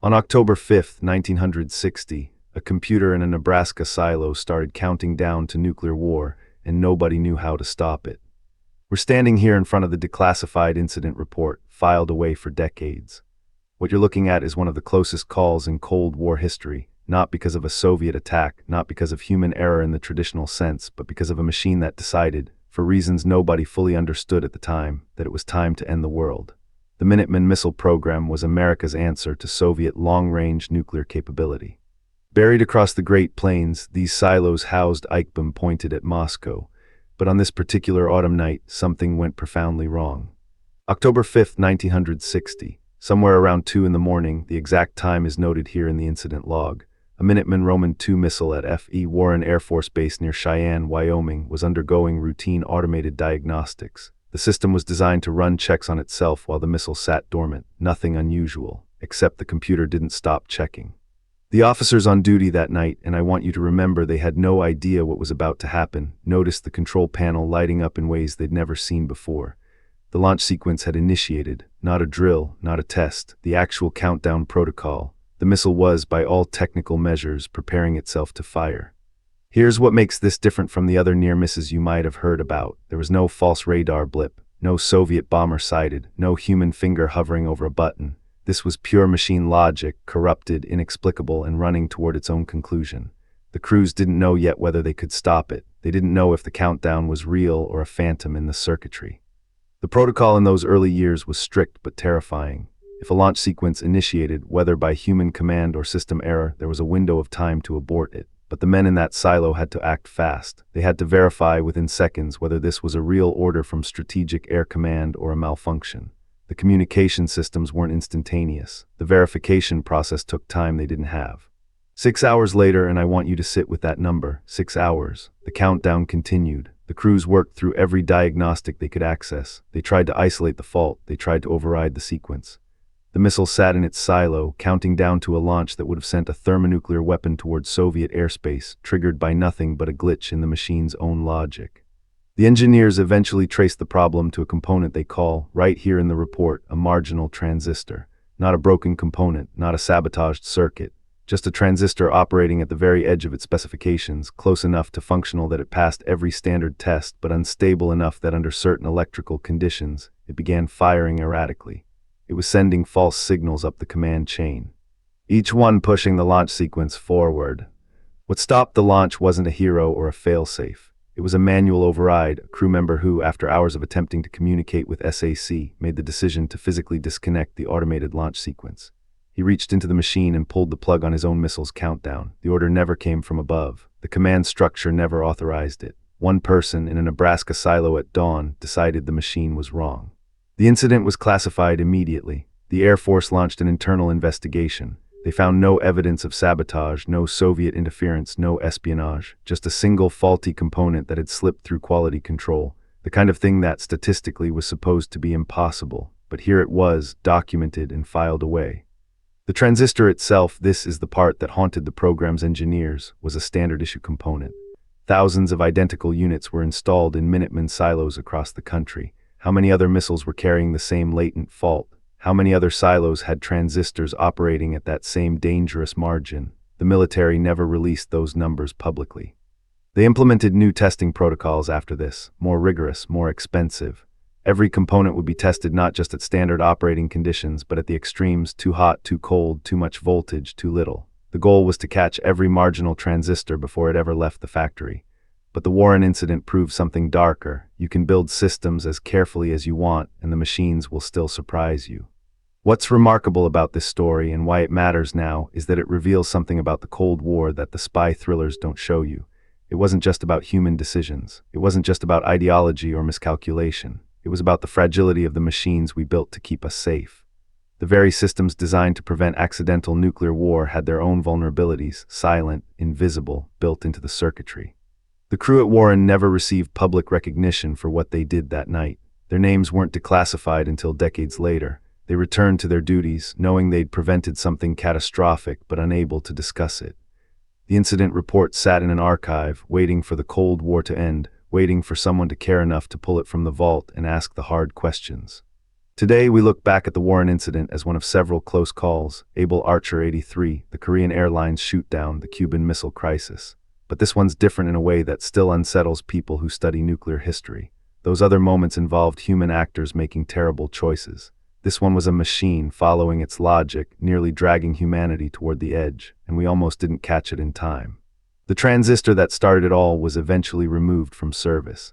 On October 5, 1960, a computer in a Nebraska silo started counting down to nuclear war, and nobody knew how to stop it. We're standing here in front of the declassified incident report, filed away for decades. What you're looking at is one of the closest calls in Cold War history, not because of a Soviet attack, not because of human error in the traditional sense, but because of a machine that decided, for reasons nobody fully understood at the time, that it was time to end the world. The Minuteman missile program was America's answer to Soviet long-range nuclear capability. Buried across the Great Plains, these silos housed Eichbom pointed at Moscow. But on this particular autumn night, something went profoundly wrong. October 5, 1960, somewhere around 2 in the morning, the exact time is noted here in the incident log, a Minuteman Roman II missile at F.E. Warren Air Force Base near Cheyenne, Wyoming, was undergoing routine automated diagnostics. The system was designed to run checks on itself while the missile sat dormant, nothing unusual, except the computer didn't stop checking. The officers on duty that night, and I want you to remember they had no idea what was about to happen, noticed the control panel lighting up in ways they'd never seen before. The launch sequence had initiated, not a drill, not a test, the actual countdown protocol. The missile was, by all technical measures, preparing itself to fire. Here's what makes this different from the other near misses you might have heard about. There was no false radar blip, no Soviet bomber sighted, no human finger hovering over a button. This was pure machine logic, corrupted, inexplicable, and running toward its own conclusion. The crews didn't know yet whether they could stop it. They didn't know if the countdown was real or a phantom in the circuitry. The protocol in those early years was strict but terrifying. If a launch sequence initiated, whether by human command or system error, there was a window of time to abort it. But the men in that silo had to act fast. They had to verify within seconds whether this was a real order from Strategic Air Command or a malfunction. The communication systems weren't instantaneous. The verification process took time they didn't have. 6 hours later, and I want you to sit with that number, 6 hours. The countdown continued. The crews worked through every diagnostic they could access. They tried to isolate the fault. They tried to override the sequence. The missile sat in its silo, counting down to a launch that would have sent a thermonuclear weapon towards Soviet airspace, triggered by nothing but a glitch in the machine's own logic. The engineers eventually traced the problem to a component they call, right here in the report, a marginal transistor. Not a broken component, not a sabotaged circuit, just a transistor operating at the very edge of its specifications, close enough to functional that it passed every standard test, but unstable enough that under certain electrical conditions, it began firing erratically. It was sending false signals up the command chain, each one pushing the launch sequence forward. What stopped the launch wasn't a hero or a failsafe. It was a manual override, a crew member who, after hours of attempting to communicate with SAC, made the decision to physically disconnect the automated launch sequence. He reached into the machine and pulled the plug on his own missile's countdown. The order never came from above. The command structure never authorized it. One person in a Nebraska silo at dawn decided the machine was wrong. The incident was classified immediately. The Air Force launched an internal investigation. They found no evidence of sabotage, no Soviet interference, no espionage, just a single faulty component that had slipped through quality control, the kind of thing that statistically was supposed to be impossible, but here it was, documented and filed away. The transistor itself, this is the part that haunted the program's engineers, was a standard issue component. Thousands of identical units were installed in Minuteman silos across the country. How many other missiles were carrying the same latent fault? How many other silos had transistors operating at that same dangerous margin? The military never released those numbers publicly. They implemented new testing protocols after this, more rigorous, more expensive. Every component would be tested not just at standard operating conditions, but at the extremes: too hot, too cold, too much voltage, too little. The goal was to catch every marginal transistor before it ever left the factory. But the Warren incident proved something darker. You can build systems as carefully as you want, and the machines will still surprise you. What's remarkable about this story, and why it matters now, is that it reveals something about the Cold War that the spy thrillers don't show you. It wasn't just about human decisions. It wasn't just about ideology or miscalculation. It was about the fragility of the machines we built to keep us safe. The very systems designed to prevent accidental nuclear war had their own vulnerabilities, silent, invisible, built into the circuitry. The crew at Warren never received public recognition for what they did that night. Their names weren't declassified until decades later. They returned to their duties, knowing they'd prevented something catastrophic but unable to discuss it. The incident report sat in an archive, waiting for the Cold War to end, waiting for someone to care enough to pull it from the vault and ask the hard questions. Today, we look back at the Warren incident as one of several close calls: Able Archer 83, the Korean Airlines shoot-down, the Cuban Missile Crisis. But this one's different in a way that still unsettles people who study nuclear history. Those other moments involved human actors making terrible choices. This one was a machine following its logic, nearly dragging humanity toward the edge, and we almost didn't catch it in time. The transistor that started it all was eventually removed from service.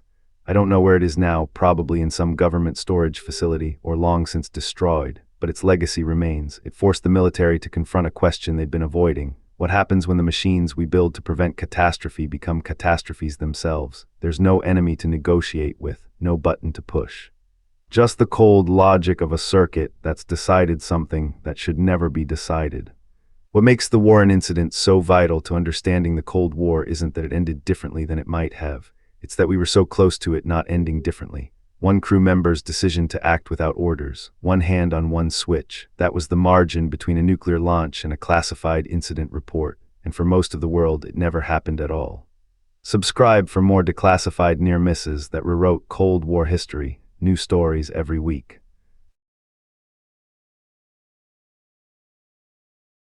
I don't know where it is now, probably in some government storage facility or long since destroyed, but its legacy remains. It forced the military to confront a question they'd been avoiding. What happens when the machines we build to prevent catastrophe become catastrophes themselves? There's no enemy to negotiate with, no button to push. Just the cold logic of a circuit that's decided something that should never be decided. What makes the Warren incident so vital to understanding the Cold War isn't that it ended differently than it might have. It's that we were so close to it not ending differently. One crew member's decision to act without orders, one hand on one switch, that was the margin between a nuclear launch and a classified incident report, and for most of the world it never happened at all. Subscribe for more declassified near misses that rewrote Cold War history, new stories every week.